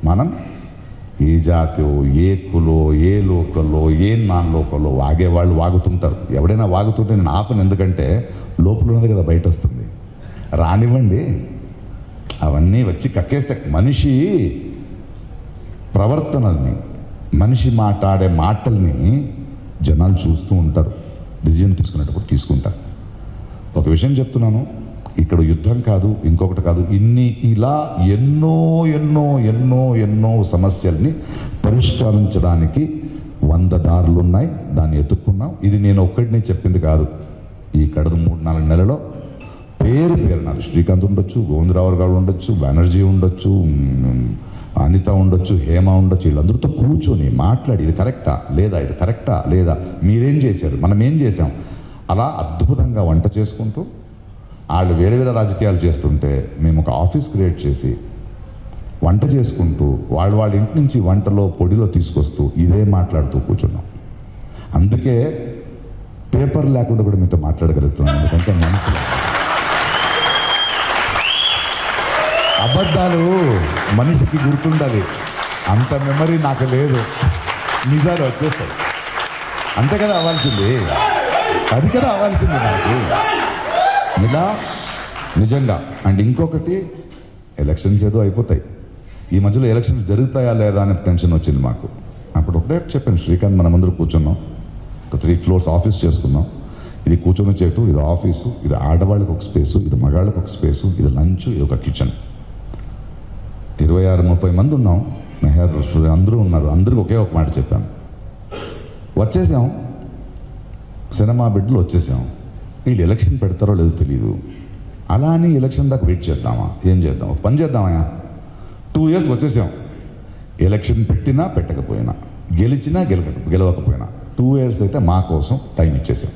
మనం ఏ జాతో, ఏ కులో, ఏ లోకల్లో, ఏ నాన్ లోకల్లో వాగేవాళ్ళు వాగుతుంటారు. ఎవడైనా వాగుతుంటే నేను ఆపను, ఎందుకంటే లోపల ఉన్నది కదా బయట వస్తుంది. రానివ్వండి, అవన్నీ వచ్చి కక్కేస్తే మనిషి ప్రవర్తనల్ని, మనిషి మాట్లాడే మాటల్ని జనాలు చూస్తూ ఉంటారు. డిసిజన్ తీసుకునేటప్పుడు తీసుకుంటారు. ఒక విషయం చెప్తున్నాను, ఇక్కడ యుద్ధం కాదు, ఇంకొకటి కాదు, ఇలా ఎన్నో ఎన్నో ఎన్నో ఎన్నో సమస్యల్ని పరిష్కరించడానికి 100 దారులు ఉన్నాయి. దాన్ని ఎత్తుక్కున్నాం. ఇది నేను ఒక్కడినే చెప్పింది కాదు. ఈ కడదు 3-4 నెలలో పేరు నాది శ్రీకాంత్ ఉండొచ్చు, గోవిందరావు గారు ఉండొచ్చు, బెనర్జీ ఉండొచ్చు, అనిత ఉండొచ్చు, హేమ ఉండొచ్చు, వీళ్ళందరితో కూర్చొని మాట్లాడి ఇది కరెక్టా లేదా, ఇది కరెక్టా లేదా, మీరేం చేశారు, మనం ఏం చేసాం, అలా అద్భుతంగా వంట చేసుకుంటూ, వాళ్ళు వేరే వేరే రాజకీయాలు చేస్తుంటే మేము ఒక ఆఫీస్ క్రియేట్ చేసి వంట చేసుకుంటూ వాళ్ళ ఇంటి నుంచి వంటలో పొడిలో తీసుకొస్తూ ఇదే మాట్లాడుతూ కూర్చున్నాం. అందుకే పేపర్ లేకుండా కూడా మీతో మాట్లాడగలుగుతున్నాం. ఎందుకంటే మనసు అబద్ధాలు మనిషికి గుర్తుండాలి, అంత మెమరీ నాకు లేదు. నిజాలు వచ్చేస్తాయి. అంతే కదా అవ్వాల్సింది, అది కదా అవ్వాల్సింది నాకు ఇలా నిజంగా. అండ్ ఇంకొకటి, ఎలక్షన్స్ ఏదో అయిపోతాయి, ఈ మధ్యలో ఎలక్షన్స్ జరుగుతాయా లేదా అనే టెన్షన్ వచ్చింది మాకు. అప్పుడు ఒకటే చెప్పాను, శ్రీకాంత్ మనం అందరూ కూర్చున్నాం, ఒక 3 floors ఆఫీస్ చేసుకున్నాం. ఇది కూర్చొని చేయటం, ఇది ఆఫీసు, ఇది ఆడవాళ్ళకి ఒక స్పేసు, ఇది మగాళ్ళకి ఒక స్పేసు, ఇది లంచ్, ఇది ఒక కిచెన్. 26-30 మంది ఉన్నాం, మెహర్ అందరూ ఉన్నారు. అందరికీ ఒకే ఒక మాట చెప్పాను, వచ్చేసాం, సినిమా బిడ్డలు వచ్చేసాం, వీళ్ళు ఎలక్షన్ పెడతారో లేదో తెలియదు, అలా అని ఎలక్షన్ దాకా వెయిట్ చేద్దామా, ఏం చేద్దాం, ఒక పని చేద్దామా, 2 years వచ్చేసాం, ఎలక్షన్ పెట్టినా పెట్టకపోయినా, గెలిచినా గెలవకపోయినా 2 years అయితే మా కోసం టైం ఇచ్చేసాం.